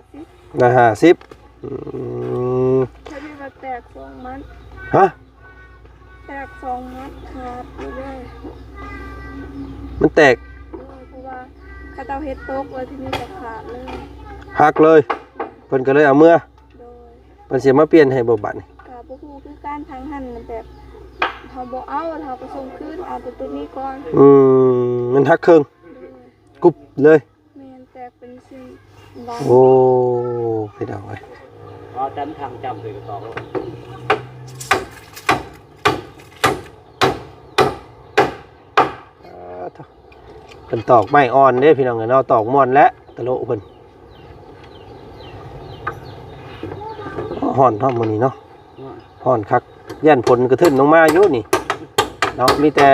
50แค่นี้มาแตก2 มัดฮะแตก2 มัดขาดไปเลยมันแตกเพราะว่าข้าเจ้าเฮ็ดตกแล้วทีนี้ก็ขาดเลยหักเลยเพิ่นก็เลยเอาเมื่อโดยเพิ่นสิมาเปลี่ยนให้บ่บัดนี่ก็บ่ฮู้คือการทางหันแบบเฮาบ่เอาเฮาก็ส่งคืนเอาตัวนี้ก่อนมันหักครึ่งกุบเลยแม่นแตกเป็นชิ้นบางโอ้พี่น้องเอ้ยเอาจำทางจำเลยต่อเป็นตอกไม้อ่อนเด้พี่น้องเนาะตอกม่อนและตะโลเพิ่นห่อนพร้อมมื้อนี้เนาะห่อนคักย่านฝนกระทึ้นลงมาอยู่นี่เนาะมีแต่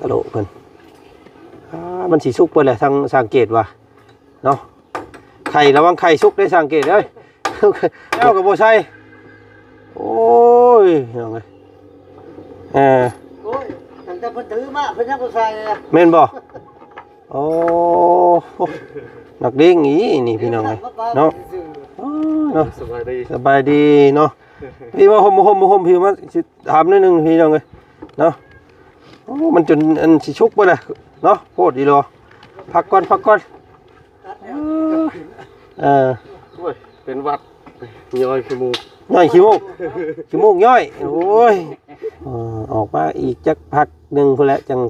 ตะโลเพิ่นมันสิสุกเพิ่นแหละทางสังเกตว่าเนาะไข่ระวังไข่สุกได้สังเกตเอ้ยเอากับโบไซโอ้ยยังไงโอ้ยตั้งแต่เพิ่นถือมาเพิ่นยังบ่ใส่เลยเม่นบ่โอ้นักเด้งอีนี่พี่น้องไงเนาะเนาะสบายดีเนาะพี่ว่าห่มพี่มาถามนิดนึงพี่น้องไงเนาะโอ้มันจนอันสิชุกไปเลยเนาะโคตรดีเลยพักก่อนโอ้ยเป็นวัดย่อยขี้มูกย่อยโอ้ยออกมาอีกจักพักหนึ่งเพื่อแล้วจัง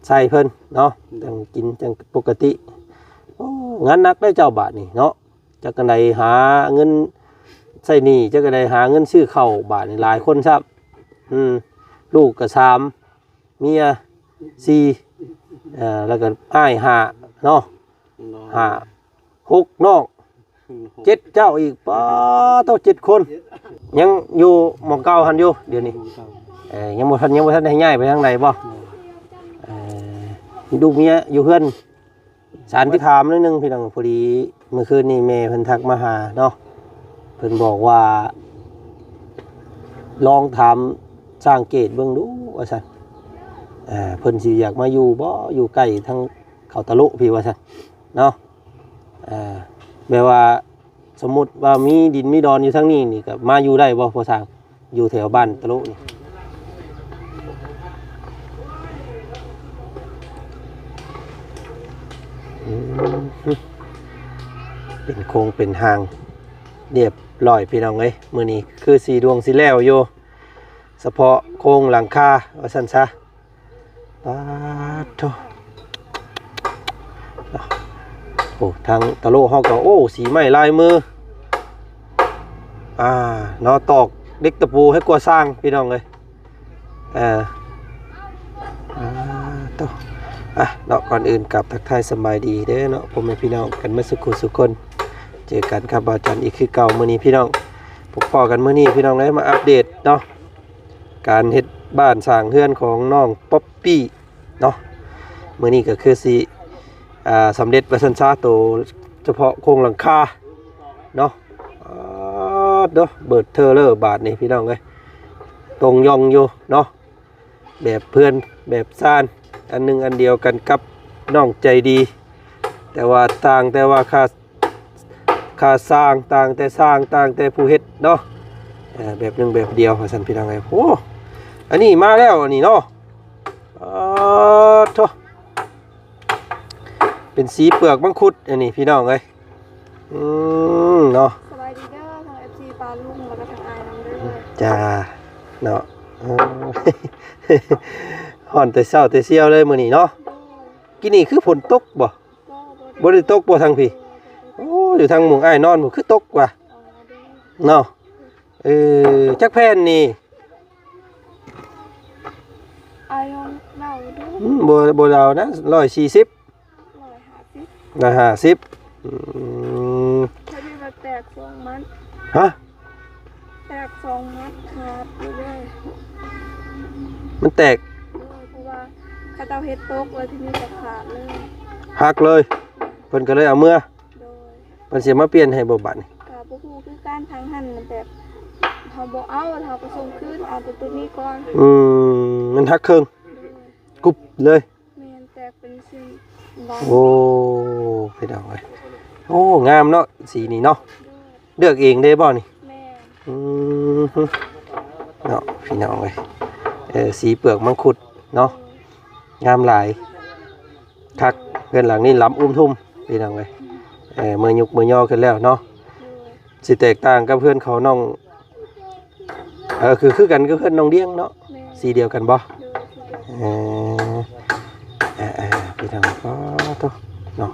ใส่เพิ่นเนาะจังกินจังปกติงั้นนักได้เจ้าบาทนี่เนาะจักกันใดหาเงินใส่หนี้จักกันใดหาเงินซื้อข้าวบาทนี่หลายคนครับลูกก็3เมีย4แล้วก็อ้าย5เนาะ5 6น้อง7เจ้าอีกป้าต้อง7 คนยังอยู่หม่องเก่าหันอยู่เดี๋ยวนี้ยังบ่ทันได้ย้ายไปทางใดบ่ลูกเมียอยู่เฮือนสารพิธามนิดนึงพี่น้องพอดีเมื่อคืนนี้แม่เพิ่นทักมาหาเนาะเพิ่นบอกว่าลองถามสร้างเกตเบิ่งดูว่าซั่นเพิ่นสิอยากมาอยู่บ่อยู่ใกล้ทางเขาตะลุพี่ว่าซั่นเนาะแปลว่าสมมุติว่ามีดินมีดอนอยู่ทางนี้นี่ก็มาอยู่ได้บ่พอสร้างอยู่แถวบ้านตะลุนี่เป็นโครงเป็นหางเรียบร้อยพี่น้องเอ้ยมื้อนี้คือสีดวงสีแล้วอยู่เฉพาะโครงหลังคาว่าซั่นซะปาดโธ่โอ้ทางตะโลเฮาก็โอ้สีไม้ลายมือเนาะตอกเด็กตะปูให้กลัวสร้างพี่น้องเอ้ยโธ่เนาะก่อนอื่นกับทักทายสบายดีเด้อเนาะพ่อแม่พี่น้องกันมาสุขคนเจอกันครับอาจารย์อีกคือเก่ามื้อนี้พี่น้องพบพ่อกันมื้อนี้พี่น้องเลยมาอัปเดตเนาะการเฮ็ดบ้านสร้างเรือนของน้องป๊อปปี้เนาะมื้อนี้ก็คือสิสำเร็จว่าซั่นซะโตเฉพาะโครงหลังคาเนาะเด้อเบิดเทอร์เลอร์บาทนี่พี่น้องเอ้ยตรงย่องอยู่เนาะแบบเพื่อนแบบซ่านอันนึงอันเดียวกันกับน้องใจดีแต่ว่าต่างแต่ว่าค่าสร้างต่างแต่สร้างต่างแต่ผู้เฮ็ดเนาะแบบนึงแบบเดียวว่าซั่นพี่น้องเอ้ยโอ้อันนี้มาแล้วอันนี้เนาะโธ่เป็นสีเปลือกมังคุดอันนี้พี่น้องเอ้ยเนาะสบายดีเด้อทาง FC ปลาลุงแล้วก็ทางอายนำเด้อจ้าเนาะห่อนแต่เช้าแต่เสี้ยวเลยมื้อนี้เนาะกินนี่คือฝนตกบ่ได้ตกบ่ทางพี่โอ้อยู่ทางหมู่อ้ายนอนบ่คือตกว่ะเนาะจักแผ่นนี่อายอนเล่าดูบ่ดาวนะ140 150แค่นี้มาแตก2 มัดฮะแตก2 มัดขาดไปเลยมันแตกเพราะว่าข้าเจ้าเฮ็ดตกแล้วทีนี้ก็ขาดเลยหักเลยเพิ่นก็เลยเอาเมื่อเพิ่นสิมาเปลี่ยนให้บ่บัดนี่ก็บ่ฮู้คือการทางหันแบบเฮ เขาบ่เอาเขาก็ส่งคืนเอาตัวนี้ก่อน มันหักครึ่งกุบเลย แม่นแตกเป็นสีบอล โอ้พี่น้องเอ้ยโอ้งามเนาะสีนี้เนาะเลือกเองได้บ่นี่ แม่ เนาะพี่น้องเอ้ยสีเปลือกมังคุดเนาะงามหลายคักเงินหลังนี่ล้ำทุ่มพี่น้องเอ้ยมือยุกมือย่อขึ้นแล้วเนาะสิแตกต่างกับเพื่อนเขาน้องคือกันกับเพื่อนน้องเดี้ยงเนาะสีเดียวกันบ่พี่น้องก็ตัวเนาะ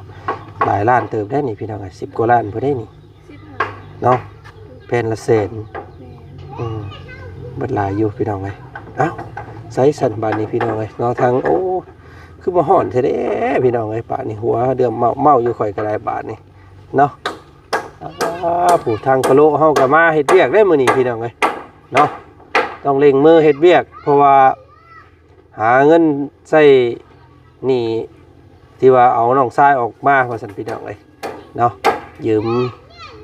หลายล้านเติมได้นี่พี่น้อง10 กว่าล้านพอได้นี่เนาะแผ่นละแสนบัดหลายอยู่พี่น้องเลยเอ้าไซสันบานนี้พี่น้องเลยเนาะทางโอ้คือมาห่อนแท้ๆพี่น้องเลยป่านนี้หัวเดือมเมาอยู่ข่อยกระไรบาทนี่เนาะผู้ทางกะโลเฮาก็มาเฮ็ดเวียกได้มื้อนี้พี่น้องเลยเนาะต้องเร่งมือเฮ็ดเวียกเพราะว่าหาเงินใช้หนี้ที่ว่าเอาน้องชายออกมาว่าซั่นพี่น้องเลยเนาะยืม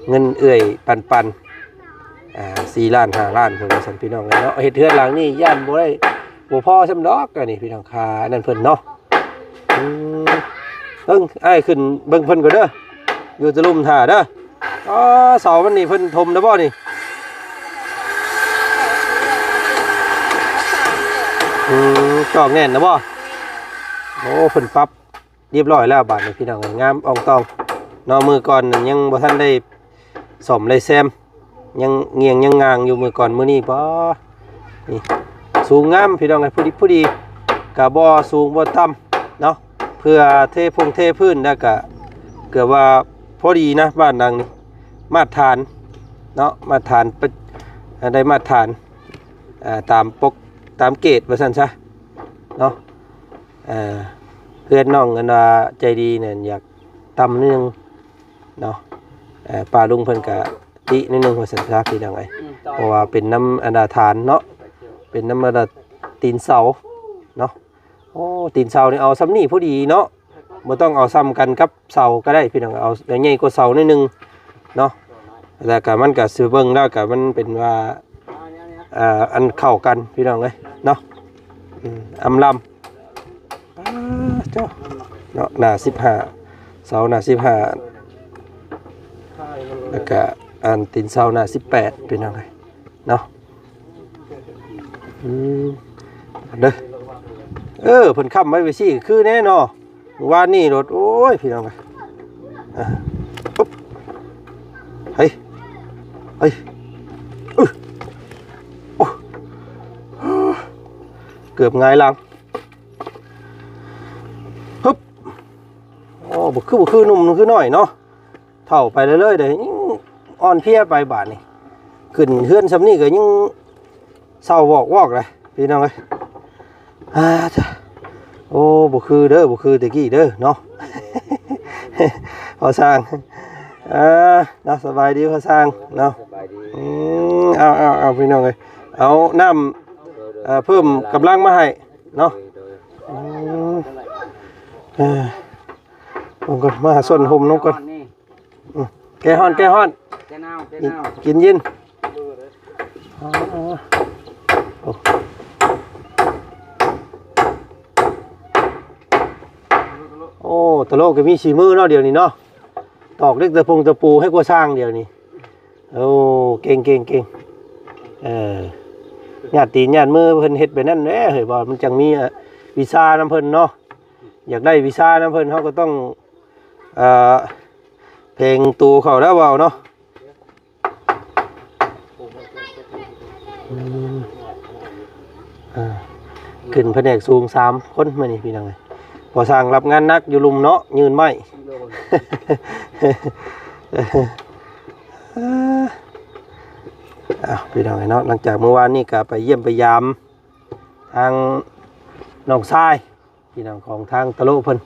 เงินเอื้อยปัน4 ล้าน 5 ล้านเพิ่นว่าซั่นพี่น้องเลยเนาะเฮ็ดเฮือนหลังนี้ย่านบ่ได้บ่พอซำดอกก็นี่พี่น้องค่านั่นเพิ่นเนาะอ้ายขึ้นเบิ่งเพิ่นก่อนเด้ออยู่ตะลุมท่าเด้อเสามันนี่เพิ่นถมได้บ่นี่จอกแน่นนะบ่โอ้เพิ่นปรับเรียบร้อยแล้วบาดนี้พี่น้องงามอ่องตองเนาะมือก่อนยังบ่ทันได้ซ่อมเลยแซมยังเงียงยังงางอยู่มือก่อนมื้อนี้บ่นี่สูงงามพี่น้องไอ้ผู้ดีกะบ่สูงบ่ต่ำเนาะเพื่อเทพื้นแล้วก็เกือบว่าพอดีนะบ้านดังนี่มาตรฐานเนาะมาตรฐานได้มาตรฐานตามปกตามเกณฑ์ว่าซั่นซะเนาะเพื่อนน้องกันว่าใจดีเนี่ยอยากต่ำนิดนึงเนาะป้าลุงเพิ่นก็ตินิดนึงว่าซั่นซะพี่น้องไอ้เพราะว่าเป็นน้ำอันดาฐานเนาะเป็นน้ำอันดาตีนเสาเนาะโอ้ตีนเสานี่เอาซ้ำนี่พอดีเนาะบ่ต้องเอาซ้ำกันกับเสาก็ได้พี่น้องเอาใหญ่กว่าเสานิดนึงเนาะแล้วก็มันก็สิเบิ่งแล้วก็มันเป็นว่าอันเข้ากันพี่น้องเอ้ยเนาะอำลำเจ้าเนาะหน้า15เสาหน้า15แล้วก็อันตีนเสาหน้า18พี่น้องเอ้ยเนาะเด้อเพิ่นค้ำไว้ไว้สิคือแน่นอนว่านี่รถโอ้ยพี่น้องปุ๊บเฮ้ยเกือบไงลังฮึบโอ้บุคือนุ่มคือน้อยเนาะเท่าไปเรื่อยๆเดี๋ยวอ่อนเพี้ยไปบาทนี่ขึ้นเฮือนซ้ำนี่ก็ยังเศร้าวอกเลยพี่น้องเลยโอ้บุคือตะกี้เด้อเนาะพอสร้างเนาะสบายดีพอสร้างเนาะเอาพี่น้องเลยเอาน้ำเพิ่มกำลังมาให้เนาะน้องก่อนมาส่วนห่มน้องก่อนแกฮ้อนกินเย็นโอ้ตะโลกก็มีชีมือเนาะเดี๋ยวนี้เนาะตอกเล็กตะปูให้กว่าสร้างเดี๋ยวนี้โอ้เก่งญาติตีนญาติมือเพิ่นเฮ็ดไปนั่นแหละเฮ้ยบ่มันจังมีวีซ่าน้ำเพิ่นเนาะอยากได้วีซ่าน้ำเพิ่นเขาก็ต้องเพลงตูเขาแล้วเบาเนาะขึ้นแผนกสูง3 คนมานี่พี่น้องพอสร้างรับงานนักอยู่ลุมเนาะยืนไม้พี่น้องเนาะหลังจากเมื่อวานนี้ก็ไปเยี่ยมไปยามทางน้องชายพี่น้องของทางตะโลเพิ่น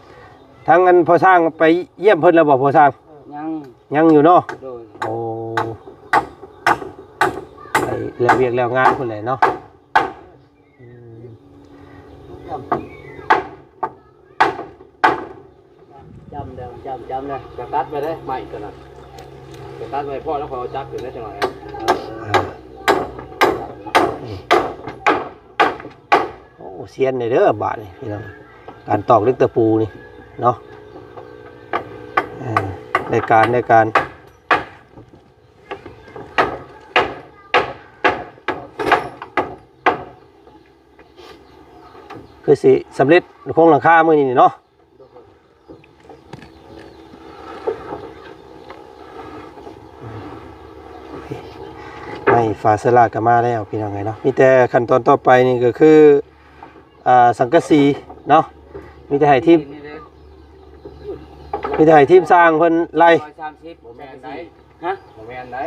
ทางอันพอสร้างไปเยี่ยมเพิ่นแล้วบ่พอสร้างยังอยู่เนาะโอ้ไปแล้วเวียกแล้วงานเพิ่นเลยเนาะจำเลยจะตัดไปได้ใหม่กันนะจะตัดไปพ่อแล้วขอจับอยู่ได้จังหวะ เซียนในเด้อบาดนี่พี่น้องการตอกเล็กตะปูนี่เนาะในการคือสิสำเร็จโครงหลังคามื้อนี้เนาะไม่ฝาสลากก็มาแล้วพี่น้องไงเนาะมีแต่ขั้นตอนต่อไปนี่ก็คือสังกะสีเนาะมีแต่ให้ทีมสร้างเพิ่นไล่ 130บ่แม่นไดฮะบ่แม่นได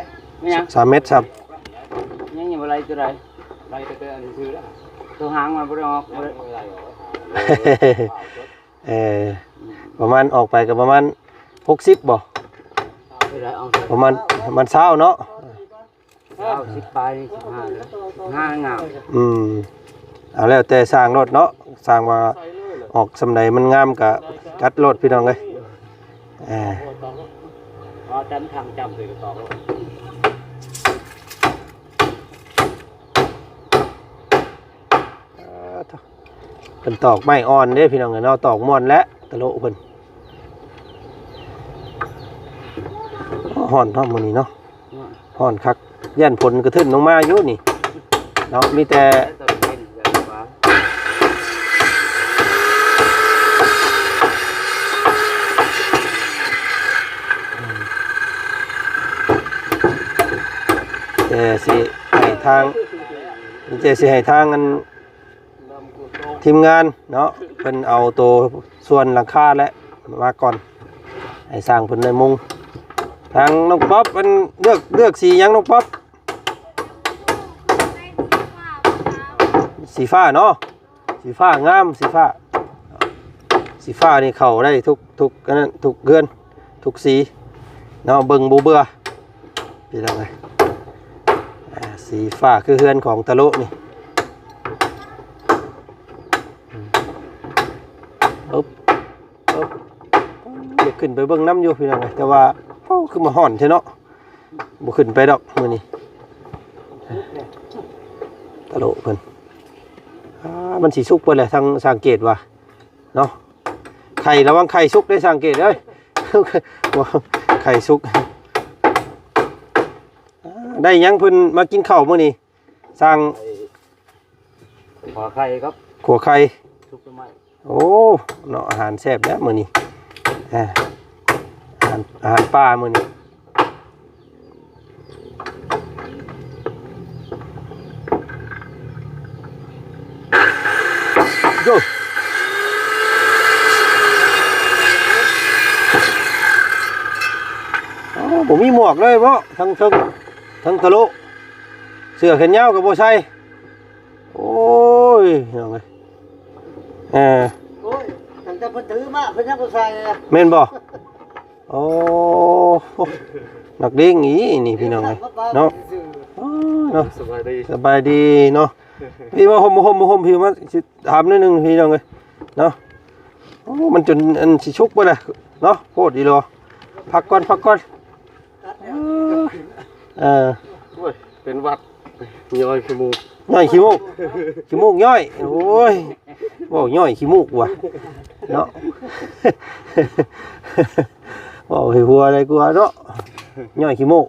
ไม่ยัง 3 เมตรครับ ยังอยู่อะไรตัวใดไล่แต่อันนี้ซื้อแล้วตัวหางมันบ่ได้ออกบ่ได้ไล่ออกประมาณออกไปก็ประมาณ60บ่ประมาณ20เนาะ10ปลาย15เลย5งาม เอาแล้วแต่สร้างรถเนาะสร้างว่าออกสำใดมันงามก็จัดรถพี่น้องเอ้ยจำทางจำเลยก็ตอกเพิ่นตอกไม้อ่อนเด้พี่น้องเอ้ยเนาะตอกม่อนและตะโลเพิ่นฮ้อนเนาะมื้อนี้เนาะฮ้อนคักย่านฝนกระทึ้นลงมาอยู่นี่เนาะมีแต่สิให้ทางสิให้ทางอันทีมงานเนาะเพิ่นเอาตัวส่วนหลังคาและมาก่อนให้สร้างเพิ่นได้มุงทางน้องป๊อปมันเลือกสีหยังน้องป๊อปสีฟ้าเนาะสีฟ้างามสีฟ้านี่เข้าได้ทุกอันนั้นทุกเรือนทุกสีเนาะเบิ่งบ่เบื่อพี่น้องเอ้ยสีฟ้าคือเฮือนของตะโลนี่เดี๋ยวขึ้นไปเบิ่งน้ำอยู่พี่น้องแต่ว่าคือมาห่อนใช่เนาะบ่ขึ้นไปดอกมื้อนี้ตะโลเพิ่นมันสิสุกเพิ่นแหละทางสังเกตว่าเนาะไข่ระวังไข่สุกได้สังเกตเด้ยว่าไข่สุกได้ยังเพิ่นมากินข้าวมื้อนี้สร้าง ขอไข่ครับ ขัวไข่ ทุกต้นไม้ โอ้เนาะอาหารแซ่บแล้วมื้อนี้อาหารป่ามื้อนี้โยผมมีหมวกเลยเพราะทั้งตะลุเสื้อแขนยาวกับโบใส่โอ้ยยังไงโอ้ยตั้งแต่เพิ่นถือมาเพิ่นยังบ่ใส่เลยเมนบ่โอ้นักเด้งอีนี่พี่น้องไงเนาะเนาะสบายดีเนาะพี่มาห่มพี่มาถามนิดนึงพี่น้องไงเนาะโอ้มันจนอันสิชุกบ่ล่ะเนาะโคตรดีเลยพักก่อนเป็นวัดย่อยขี้มูกย่อยโอ้ยบอกย่อยขี้มูกว่ะเนาะบอกหัวอะไรกลัวเนาะย่อยขี้มูก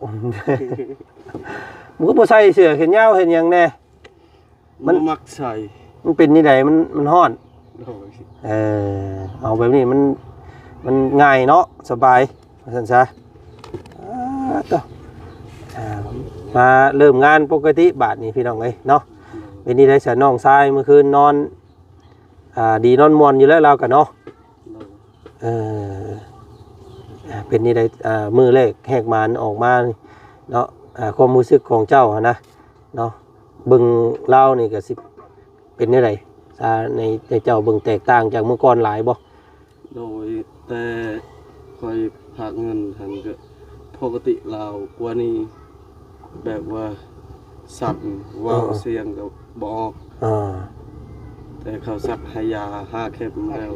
มึงก็บ่ใส่เสื้อแขนยาวเห็นยังแน่มันมักใส่มันเป็นนี่ใดมันฮ้อนเอาแบบนี้มันง่ายเนาะสบายซั่นซะมาเริ่มงานปกติบาทนี่พี่น้องเอ้ยเนาะเป็นนี่ได้เสียน้องทรายเมื่อคืนนอนดีนอนมวนอยู่แล้วเรากันเนาะเป็นนี่ได้มือเลขแหกมานออกมาเนาะความรู้สึกของเจ้านะเนาะบึงเล่านี่ก็สิเป็นนี่ไรในเจ้าบึงแตกต่างจากเมื่อก่อนหลายบ่โดยแต่คอยหักเงินทันก็ปกติเรากว่านี้แบบว่าสัตว์ว่าวเสียงกับบอกแต่เขาสักให้ยา5 เข็มแล้ว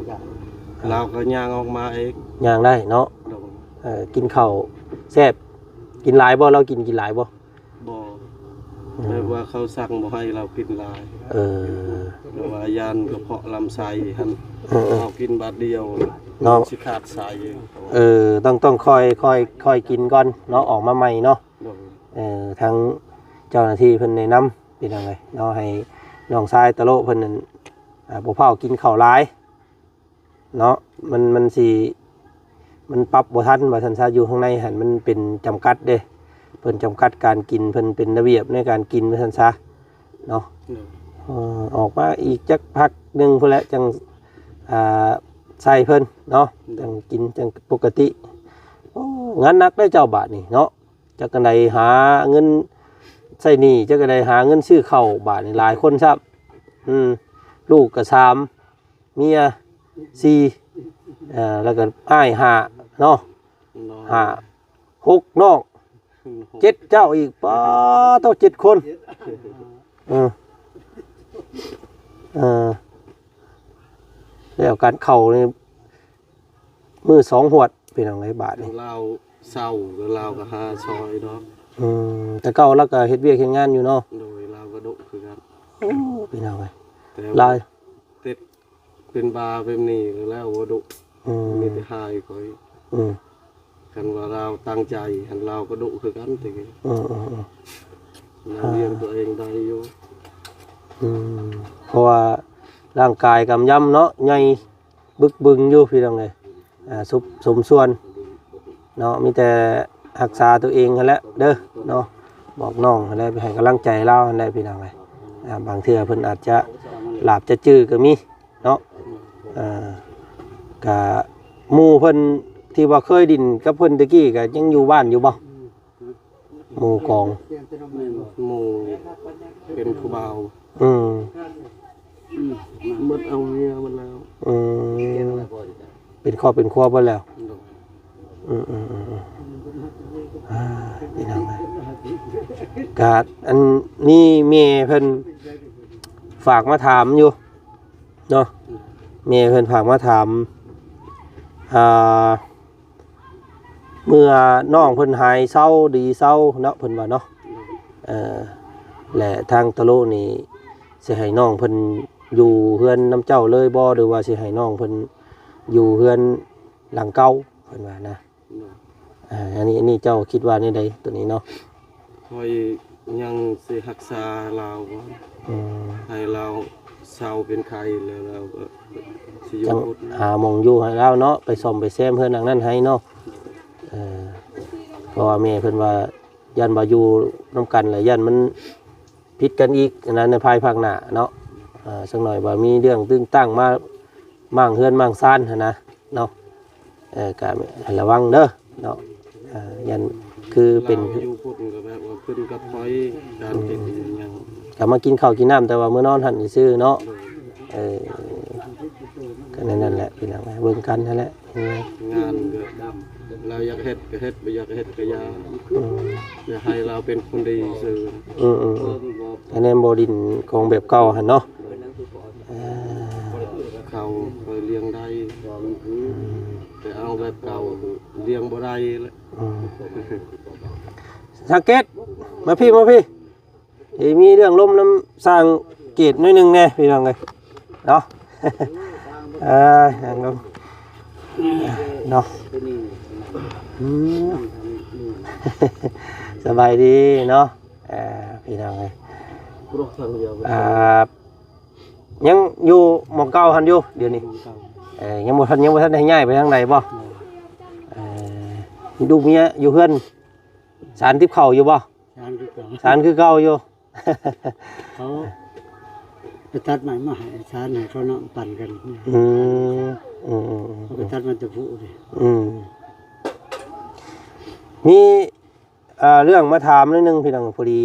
เราก็ย่างออกมาเองย่างได้เนาะกินข้าวแซ่บกินหลายบ่เรากินหลายบ่แบบ ว่าเขาสั่งบ่ให้เรากินหลาย เออ หรือว่ายานกระเพาะลำไส้หั่น เออ เอากินบาดเดียว เนาะ สิขาดสายเอง ต้องค่อยกินก่อนเนาะออกมาใหม่เนาะ โดย ทั้งเจ้าหน้าที่เพิ่นแนะนำเป็นจังไงเนาะให้น้องชายตะโลเพิ่นนั่นบ่เผากินข้าวหลายเนาะมันสิมันปรับบ่ทันว่าซั่นซะอยู่ข้างในหั่นมันเป็นจำกัดเด้เพิ่นจำกัดการกินเพิ่นเป็นระเบียบในการกินว่าซั่นซะเนาะ โดย ออกมาอีกจักพักหนึงพุ่นแหละจังใส่เพิ่นเนาะจังกินจังปกติโอ้งานหนักได้เจ้าบาทนี่เนาะจักกันใดหาเงินใส่หนี้จักกันใดหาเงินซื้อข้าวบาทนี่หลายคนครับลูกก็3เมีย4แล้วก็อ้าย5เนาะ น้อย 5 6น้อง7เจ้าอีกป้าโต7คนแล้วการเข่านี่มือ2หวดเป็นจังไงบาทนี่ เราเศร้าแล้วเราก็หาซอยเนาะ แต่เก่าแล้วก็เฮ็ดเวียกเฮ็ดงานอยู่เนาะ โดยเราก็ดุคือกัน เป็นจังไง แต่ ลาย ติดเป็นบาเป็นนี่แล้วบ่ดุมีแต่หายคอย กันว่าเราตั้งใจหันเราก็ดุคือกันทีนี้เราเลี้ยงตัวเองได้อยู่ เพราะว่าร่างกายกำยำเนาะใหญ่บึกบึงอยู่พี่น้องเลยสมส่วนเนาะมีแต่รักษาตัวเองนั่นแหละเด้อเนาะบอกน้องนั่นแหละไปให้กำลังใจเรานั่นแหละพี่น้องเลยบางเทื่อเพิ่นอาจจะหลาบจะจื้อก็มีเนาะกะหมู่เพิ่นที่ว่าเคยดินกับเพิ่นตะกี้ก็ยังอยู่บ้านอยู่บ่หมู่กอง หมู่เป็นผู้บ่าว อืม หมดเอาเมียมันแล้ว เป็นครอบเป็นครัวบ่แล้ว โดย พี่น้องเอ้ยกะอันนี้แม่เพิ่นฝากมาถามอยู่เนาะแม่เพิ่นฝากมาถามเมื่อน้องเพิ่นหายเศร้าดีเศร้าเนาะเพิ่นว่าเนาะและทางตะโลนี่สิให้น้องเพิ่นอยู่เฮือนน้ำเจ้าเลยบ่หรือว่าสิให้น้องเพิ่นอยู่เฮือนหลังเก่าเพิ่นว่านะอันนี้เจ้าคิดว่านี่ใดตัวนี้เนาะ คอยยังสิรักษาเราก่อนให้เราเศร้าเป็นไข้แล้วเราก็สิอยู่ จัง พุทธ หาหมองอยู่ให้แล้วเนาะไปซ่อมไปแซมเพื่อนหลังนั้นให้เนาะเพราะว่าแม่เพิ่นว่ายันบ่อยู่นํกันแล้วยันมันผิดกันอีกนะในภายภาคหน้าเนาะสักหน่อยว่ามีเรื่องตึงตั้งมามั่งเฮือนมั่งซ่านหั่นนะเนาะก็ให้ระวังเด้อเนาะยันคือเป็น ราอยู่พุทธก็แบบว่าขึ้นกับไฟการกินหยัง กลับมากินข้าวกินน้ำแต่ว่ามื้อนอนหั่นซื่อเนาะก็นั่นแหละพี่น้องเบิ่งกันนั่นแหละ งานก็เราอยากเฮ็ดก็เฮ็ดบ่อยากเฮ็ดก็อย่าอยากให้เราเป็นคนดีซื่อ อันนี้บ่ดินของแบบเก่าหั่นเนาะ เขาเคยเลี้ยงได้แต่เอาแบบเก่าเลี้ยงบ่ได้แล้ว สังเกตมาพี่มีเรื่องล้มน้ำสร้างเกตน้อยหนึงแน่พี่น้องเอ้ยเนาะนั่งลงเนาะสบายดีเนาะพี่น้องเอ้ยยังอยู่หม้องเก่าหันอยู่เดี๋ยวนี้ยังบ่ทันได้ย้ายไปทางใดบ่ดูเมียอยู่เฮือนสารทิพย์เข้าอยู่บ่สารคือเก่าอยู่ เขาไปตัดไม้มาให้ชานให้เขาเนาะปั่นกันเขาไปตัดมันจะพุดิ มีเรื่องมาถามนิดนึงพี่น้องพอดี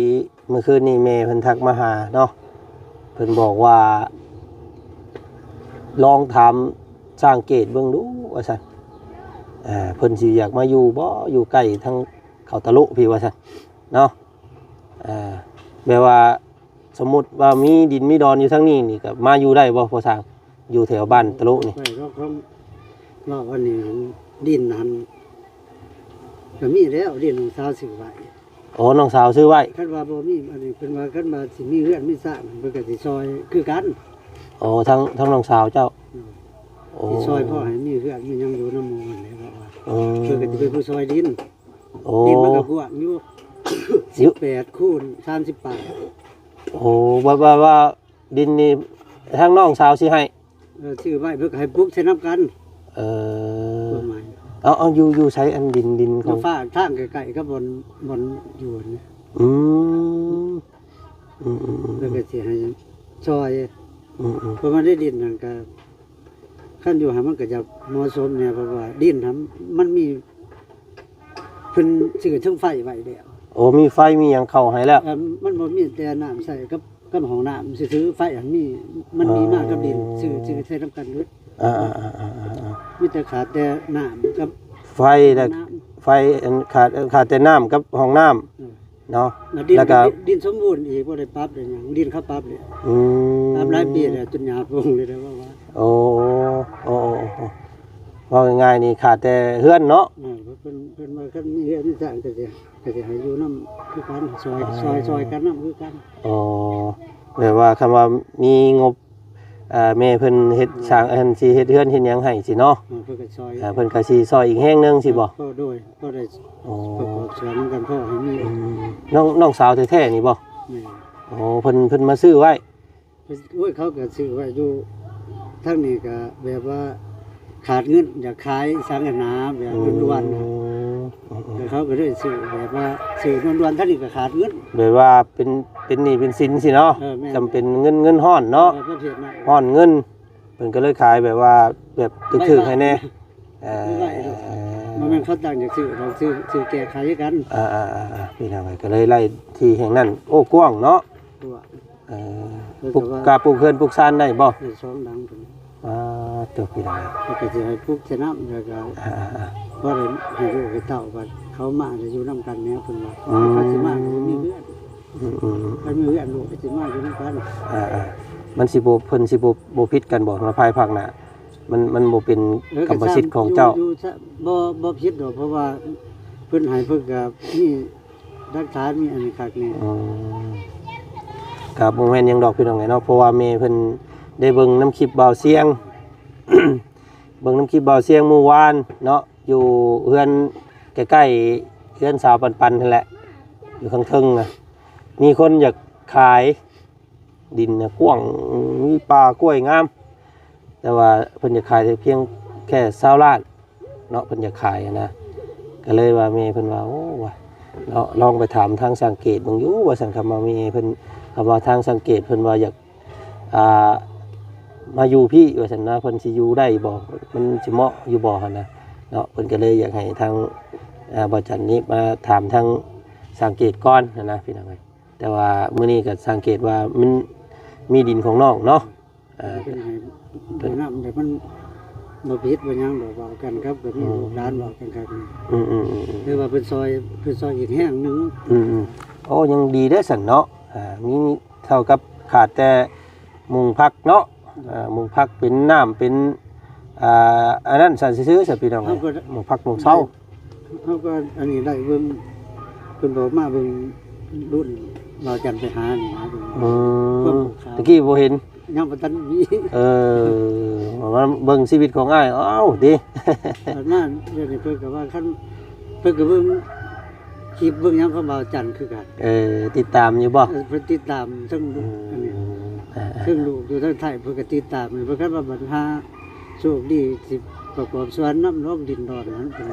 เมื่อคืนนี้แม่เพิ่นทักมาหาเนาะเพิ่นบอกว่าลองถามสร้างเกตเบิ่งดูว่าซั่นเพิ่นสิอยากมาอยู่บ่อยู่ใกล้ทางเขาตะลุพี่ว่าซั่นเนาะแปลว่าสมมุติว่ามีดินมีดอนอยู่ทางนี้นี่ก็มาอยู่ได้บ่พอสร้างอยู่แถวบ้านตะลุนี่ ไปเขาว่าวันนี้ดินหันก็มีแล้วดินของชาวสิบไร่ โอ้น้องสาวซื้อไว้ คันว่าบ่มีอันนี้เพิ่นว่าคันว่าสิมีเฮือนมีสร้างเพิ่นก็สิซอยคือกัน โอ้ทั้งน้องสาวเจ้าโอ้ สิซอยพ่อให้มีเฮือนมีหยังอยู่นำหมู่นั่นแหละว่า อืม เพิ่นก็สิเป็นผู้ซอยดิน โอ้ ดินมันก็กว้างอยู่ สิว 18คูณ30ปลาย โอ้ว่าดินนี่ทั้งน้องสาวสิให้ ชื่อไว้เพิ่นก็ให้ปลูกใช้นํกัน เออ ประมาณ เอาอยู่ใช้อันดินข ก็ อง ฟ้าทางใกล้ๆกับบนอยู่นี่ อืมอืม เพิ่นก็สิให้ซอย อืม เพราะมันได้ดินนั่นก็ขั้นอยู่หามันก็จะเหมาะสมเนี่ยเพราะว่าดินทำมันมีเพิ่นซื้อทั้งไฟไว้แล้ว โอ้มีไฟมีหยังเข้าให้แล้ว มันบ่มีแต่น้ำใส่กับห้องน้ำซื้อไฟอันมีมันมีมากกับดินซื้อใช้นํกันเบิด อ่า มีแต่ขาดแต่น้ำกับ ไฟแล้ว น้ ไฟอันขาดแต่น้ำกับห้องน้ำเนาะ ำดิน แล้วก็ ดินสมบูรณ์อีกบ่ได้ปรับได้หยังดินเขาปรับเลย อืม ปรับหลายปีแล้วจนหยาบลงเลยนะว่า โอ้ว่าง่ายๆนี่ขาดแต่เฮือนเนาะ เพิ่นว่าคันมีเรื่องมีสร้างก็สิให้อยู่นำคือกันซอยกันนำคือกัน อ๋อแบบว่าคำว่ามีงบแม่เพิ่นเฮ็ดสร้างอันสิเฮ็ดเฮือนเฮ็ดหยังให้สิเนาะ เพิ่นก็ซอย เพิ่นก็สิซอยอีกแห่งหนึงสิบ่ ก็ด้วยก็ได้ อ๋อ ประกอบสวนกันพ่อให้มี น้องสาวแท้ๆนี่บ่ แม่ อ๋อเพิ่นมาซื้อไว้ โอ้ยเขาก็ซื้อไว้อยู่ทั้งนี้ก็แบบว่าขาดเงินอยากขายสังกะนาแบบด่วนๆนะแต่เขาก็ได้ซื้อแบบว่าซื้อด่วนๆทั้งนี้ก็ขาดเงิน แบบว่าเป็นหนี้เป็นสินสิเนาะ แม่ จำเป็นเงินฮ้อนเนาะ ประเทศนั้น ฮ้อนเงินเพิ่นก็เลยขายแบบว่าแบบถึกๆให้แน่มันเป็นเขาต่างจากซื้อเราซื้อแก้ไขกัน พี่น้องก็เลยไล่ที่แห่งนั้นโอ้กว้างเนาะ ตัว ปลูกกาปลูกเฮือนปลูกซานได้บ่ ในช่องดังตรงนี้ ตัวพี่น้อง เขาก็จะให้พวกชนะแล้วก็เพราะเลยให้ลูกให้เต่ากันเขามาจะอยู่น้ำกันเนี่ยคนว่าเขาสิมาเขามีเพื่อนเขามีเพื่อนลูกเขาสิมาอยู่น้ำกัน มันสิบ่เพิ่นสิบ่ผิดกันบ่มาภายภาคหน้ามันบ่เป็นกรรมสิทธิ์ของเจ้า บ่ผิดดอกเพราะว่าเพิ่นให้เพิ่นก็มีรักษามีอันนี้คักนี่ กับบ่แม่นหยังดอกพี่น้องไงเนาะเพราะว่าแม่เพิ่นได้เบิ่งน้ำคลิปเบาเสียง เบิ่งน้ำคลิปเบาเสียงเมื่อวานเนาะอยู่เฮือนใกล้ๆเฮือนสาวปันๆนั่นแหละอยู่ข้างเทิงน่ะมีคนอยากขายดินน่ะกว้างมีป่ากล้วยงามแต่ว่าเพิ่นอยากขายเพียงแค่20 ล้านเนาะเพิ่นอยากขายนะก็เลยว่าแม่เพิ่นว่าโอ้ว่าเนาะลองไปถามทางสังเกตเบิ่งอยู่ว่าสังคำว่าแม่เพิ่นคำว่าทางสังเกตเพิ่นว่าอยากมาอยู่พี่ว่าซั่นนะเพิ่นสิอยู่ได้บ่มันสิเหมาะอยู่บ่หั่นนะเนาะเพิ่นก็เลยอยากให้ทางบ่จันนี้มาถามทางสังเกตก่อนนะพี่น้องเอ้ยแต่ว่ามื้อนี้ก็สังเกตว่ามันมีดินของน้องเนาะเพิ่นให้เพิ่นนำแต่มันบ่ผิดบ่หยังดอกว่ากันครับก็มีลูกหลานว่ากันครับหรือว่าเพิ่นซอยอีกแห่งนึง โอ้ยังดีได้อสันเนาะมีเท่ากับขาดแต่มุงพักเนาะมุงพักเป็นน้ำเป็นอันนั้นสันซื้อๆสัพี่น้องมุงพักมุงเศร้า เขาก็อันนี้ได้เบิ่งเพิ่นบอกมาเบิ่งรุ่นเราจันไปหานี่นะตะกี้บ่เห็น ยังบ่ทันมี ว่าเบิ่งชีวิตของอ้ายอ้าวดิ นั่นเดี๋ยวนี้เพิ่นก็ว่าคันเพิ่นก็เบิ่งคลิปเบิ่งหยังเขาบ่าวจันคือกัน ติดตามอยู่บ่ เพิ่นติดตามทั้งอันนี้ทั้งลูกอยู่ทั้งไทยเพิ่นก็ติดตามเพิ่นก็ว่าบัดหาโชคดีสิประกอบสวนน้ำร่องดินดอนนั้นเพิ่น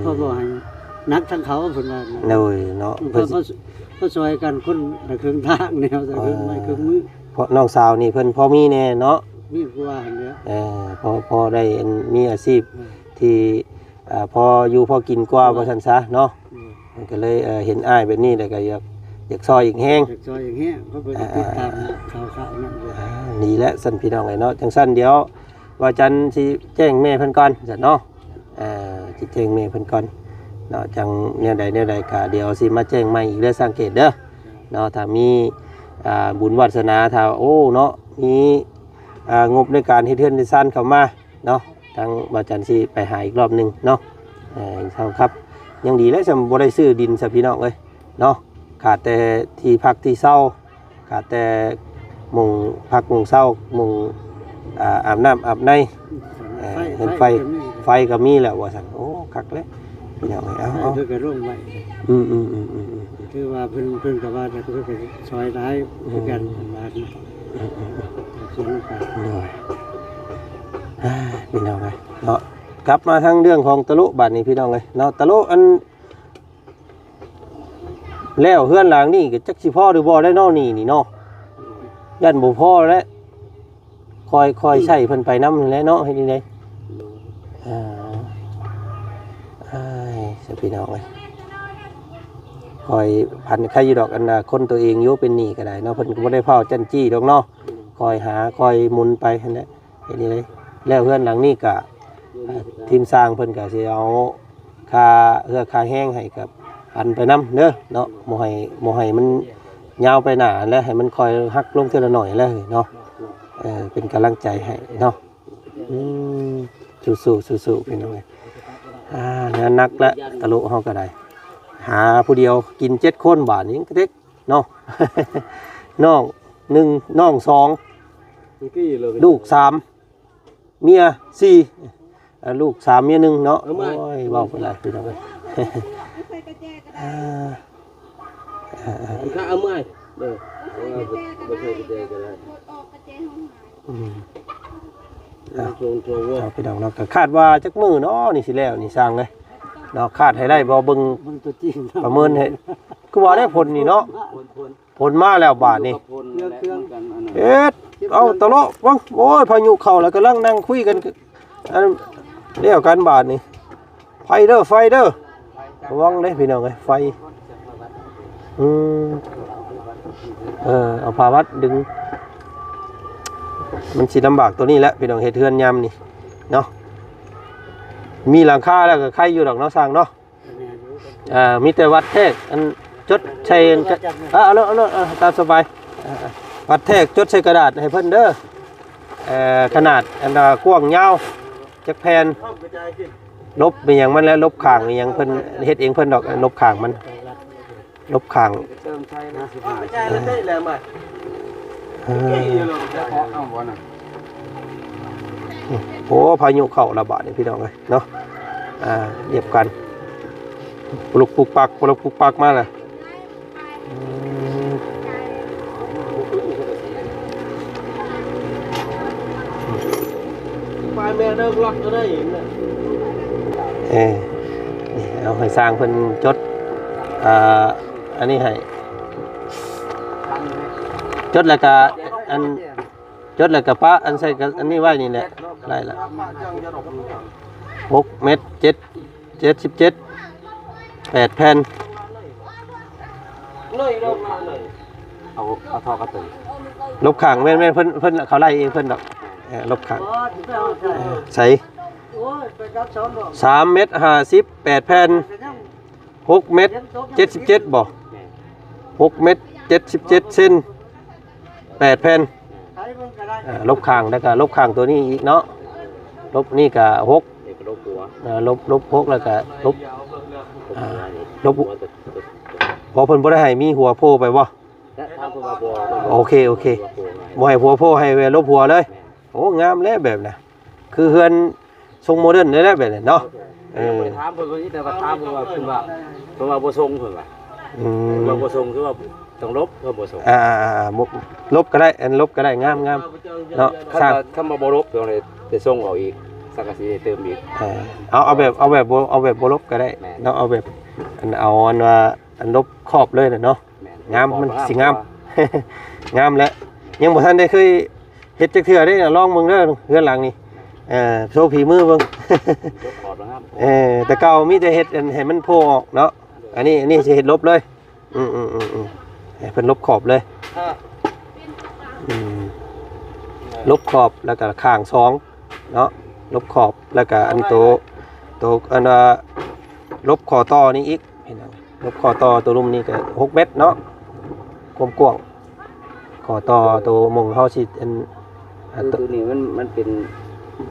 เพราะบ่ให้นักทั้งเขาเพิ่นว่า เลยเนาะ เพราะซอยกันคนละครึ่งทางแนวแต่ครึ่งไม้ครึ่งมือ เพราะน้องสาวนี่เพิ่นพอมีแน่เนาะ มีผู้ว่าหั่นเด้อ พอได้มีอาชีพที่พออยู่พอกินกว่าบ่ซั่นซะเนาะมันก็เลยเห็นอ้ายแบบนี้แล้วก็อยากซอยอีกแฮง ซอยอย่างเงี้ยเขาไปติดตามข่าวนั่นเลย นี่แหละสั่นพี่น้องไอ้เนาะจังซั่นเดี๋ยวว่าจันสิแจ้งแม่เพิ่นก่อนจ้ะเนาะสิแจ้งแม่เพิ่นก่อนเนาะจังแนวใดก็เดี๋ยวสิมาแจ้งใหม่อีกเด้อสังเกตเด้อเนาะถ้ามีบุญวาสนาถ้าโอ้เนาะมีงบในการเฮ็ดเฮือนได้ซ่านเข้ามาเนาะทางว่าจันสิไปหาอีกรอบนึงเนาะเท่าครับยังดีแล้วสำบ่ได้ซื้อดินซะพี่น้องเอ้ยเนาะ ขาดแต่ที่พักที่เศร้าขาดแต่มุงพักมุงเศร้ามุงอาบน้ำอาบในเห็นไฟก็มีแล้วว่าซั่นโอ้คักเลยพี่น้องเอา เพิ่นก็ร่วมไว้ อืม คือว่าเพิ่นก็ว่าจะเพิ่นก็ซอยร้ายคือกันว่าส่วนกัน หน่อยพี่น้องเลยเนาะกลับมาทางเรื่องของตะลุบัดนี้พี่น้องเลยเนาะตะลุอันแล้วเฮือนหลังนี่ก็จักสิพ่อหรือบ่ได้เนาะนี่เนาะยันบ่พ่อแล้วคอยใช้เพิ่นไปนำนี่แหละเนาะเฮ็ดนี่ไดสิพี่น้องเลยคอยพันใครอยู่ดอกอันน่ะคนตัวเองอยู่เป็นหนี้ก็ได้เนาะเพิ่นก็บ่ได้เผาจันจี้ดอกเนาะคอยหาคอยหมุนไปหั่นแหละเฮ็ดนี่เลยแล้วเฮือนหลังนี้ก็ทีมสร้างเพิ่นก็สิเอาค่าค่าแห้งให้กับอันไปนำเด้อเนาะบ่ให้มันยาวไปหน้าแล้วให้มันคอยหักลงเทื่อละหน่อยแล้วเนาะเป็นกำลังใจให้เนาะสู้ๆพี่น้องงานหนักแล้วตะลุเฮาก็ได้หาผู้เดียวกิน7คนบาทนี้ก็เด็กเนาะ น้อง1น้อง2ลูก3เมีย4ลูก3เมีย1เนาะโอ้ยเว้าไปหลายพี่น้องเอ้ย ถ้าเอาเมื่อยเด้อบ่เคยไปเจอกันแล้วเอาไปดองเนาะก็คาดว่าจักมื้อเนาะนี่สิแล้วนี่สร้างเลยเนาะคาดให้ได้บ่เบิ่ง มันตัวจริง ประเมินให้คือว่าได้ผลนี่เนาะผลมาแล้วบาทนี่เอ็ดเอาตะเลาะวังโอ้ยพายุเข้าแล้วกำลังนั่งคุยกันอันเรียกกันบาทนี่ไฟเด้อระวังเด้พี่น้องเอ้ยไฟเอาผ้าวัดดึงมันสิลำบากตัวนี้แหละพี่น้องเฮ็ดเทือนยามนี่เนาะมีหลังคาแล้วก็ใครอยู่ดอกเนาะสร้างเนาะมีแต่วัดแทกอันจดใช้เอาเลยตามสบายวัดแทกจดใช้กระดาษให้เพิ่นเด้อขนาดอันกว้างยาวจักแผ่นลบเป็นอย่างมันแล้วลบข้างเป็นอย่างเพิ่นเฮ็ดเองเพิ่นดอกลบข้างมันลบข้างโอ้พายุเข้าระบาดนี่พี่น้องเลยเนาะเรียบกันปลุกปุกปักมาเลยไปแม่เดินล็อกก็ได้นี่เอาให้สร้างเพิ่นจดอันนี้ให้จดแล้วก็อันจดแล้วก็ปะอันใส่อันนี้ไว้นี่แหละได้ละ6 เมตร 77 8 แผ่นเอาท่อกระตุ้นลบข้างแม่นเพิ่นเขาไล่เองเพิ่นดอกลบข้างใส่3 เมตร 50 8 แผ่น6 เมตร 77บ่6 เมตร 77 เซน8 แผ่นลบข้างแล้วก็ลบข้างตัวนี้อีกเนาะลบนี่ก็6ลบ6แล้วก็ลบพอเพิ่นบ่ได้ให้มีหัวโผล่ไปบ่โอเคบ่ให้หัวโผล่ให้ลบหัวเลยโอ้งามแล้วแบบน่ะคือเฮือนทรงโมเดิร์นได้แล้วแบบนี้เนาะถามเพิ่นแต่ว่าถามเพิ่นว่าเพิ่นว่าบ่ทรงเพิ่นว่าบ่ทรงคือว่าต้องลบก็บ่ทรงลบก็ได้อันลบก็ได้งามเนาะสร้างถ้ามาบ่ลบต้องได้ส่งเอาอีกสังกะสีเติมอีกเอาแบบบ่ลบก็ได้เนาะเอาแบบเอาอันว่าอันลบครอบเลยเนาะงามมันสิงามงามแล้วยังบ่ทันได้เคยเฮ็ดจักเทื่อได้ลองเบิ่งเด้อเฮือนหลังนี่โชว์ฝีมือเบิ่งแต่เก่ามีแต่เฮ็ดให้มันโผล่ออกเนาะอันนี้สิเฮ็ดลบเลยให้เพิ่นลบขอบเลยลบขอบแล้วก็ข้าง2เนาะลบขอบแล้วก็อันโตอันลบคอต่อนี่อีกเห็นมั้ยลบคอต่อตัวลุ่มนี่ก็6 เมตรเนาะความกว้างคอต่อตัวมงเฮาสิอันตัวนี้มันเป็น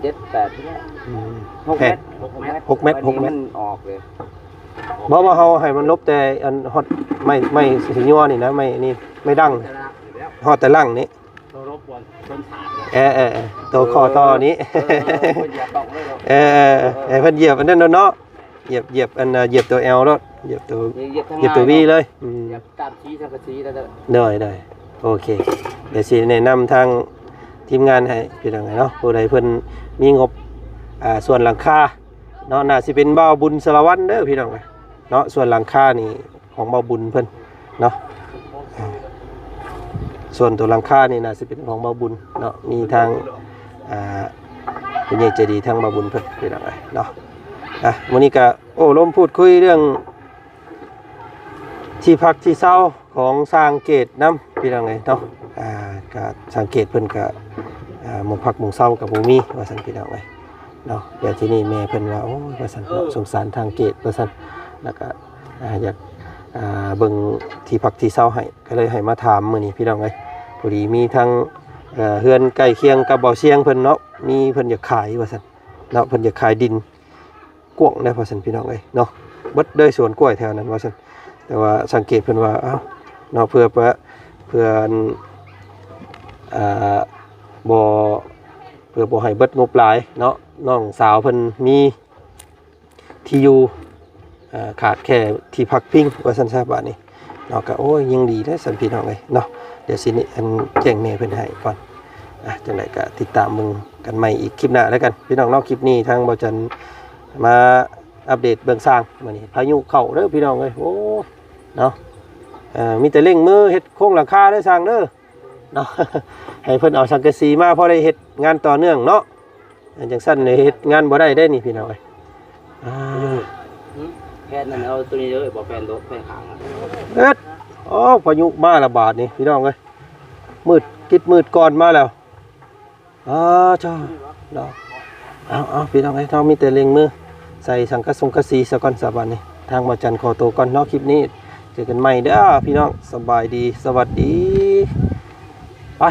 7 8ใช่มั้ย6 เมตรมันออกเลย บ่ว่าเฮาให้มันลบแต่อันฮอดไม่สิยัวนี่นะไม่นี่ไม่ดังฮอดแต่ล่างนี้ ตัวรบกวนต้นฐาน ตัวคอต่อนี้ อย่าตอกเลย เพิ่นเหยียบอันนั้นเนาะเหยียบอันเหยียบตัว L แล้วเหยียบตัวV เลย อย่าตามชี้สังกะสีแล้วเด้อ ได้โอเคเดี๋ยวสิแนะนำทางทีมงานให้พี่น้องเนาะผู้ใดเพิ่นมีงบส่วนหลังคาเนาะน่าสิเป็นบ่าวบุญสารวัตรเด้อพี่น้องเนาะส่วนหลังคานี่ของบ่าวบุญเพิ่นเนาะส่วนตัวหลังคานี่น่าสิเป็นของบ่าวบุญเนาะมีทางผู้ใหญ่ใจดีทางบ่าวบุญเพิ่นพี่น้องเนาะมื้อนี้ก็ร่วมพูดคุยเรื่องที่พักที่เช่าของสร้างเกตน้ำพี่น้องเนาะก็สร้างเกตเพิ่นก็หมู่พักหมู่เช่ากับบ่มีว่าซั่นพี่น้องเนาะเดี๋ยวที่นี่แม่เพิ่นว่าโอ้ยว่าซั่นสงสารทางเกตว่าซั่นแล้วก็อยากเบิ่งที่พักที่เช่าให้ก็เลยให้มาถามมื้อนี้พี่น้องพอดีมีทางเฮือนใกล้เคียงกับบ่อเชียงเพิ่นเนาะมีเพิ่นอยากขายว่าซั่นเนาะเพิ่นอยากขายดินกว้างได้ว่าซั่นพี่น้องเนาะเบิดเลยสวนกล้วยแถวนั้นว่าซั่นแต่ว่าสังเกตเพิ่นว่าเนาะเพื่อบ่ให้เบิดงบหลายเนาะน้องสาวเพิ่นมีที่อยู่ขาดแค่ที่พักพิงว่าซั่นซะบัดนี้เนาะก็โอ้ยยังดีได้อสันพี่น้องเนาะเดี๋ยวสินี่อันแจ้งแม่เพิ่นให้ก่อนจังได๋ก็ติดตามมึงกันใหม่อีกคลิปหน้าแล้วกันพี่น้องเนาะคลิปนี้ทางบ่จันมาอัปเดตเบื้องสร้างมื้อนี้พายุเข้าเด้อพี่น้องโอ้เนาะมีแต่เร่งมือเฮ็ดโครงหลังคาเด้อสร้างเด้อเนาะ ให้เพิ่นเอาสังกะสีมาพอได้เฮ็ดงานต่อเนื่องเนาะจังซั่นเฮ็ดงานบ่ได้ได้นี่พี่น้องแค่นั้นเอาตัวนี้เลยบ่แฟนโดแฟนขาง พายุมาระบาดนี่พี่น้องมืดก่อนมาแล้วจ้าเนาะเอาพี่น้องเรามีแต่เร่งมือใส่สังกะสีซะก่อนซะบัดนี้ทางบ่จันขอตัวก่อนเนาะคลิปนี้เจอกันใหม่เด้อพี่น้องสบายดีสวัสดีไป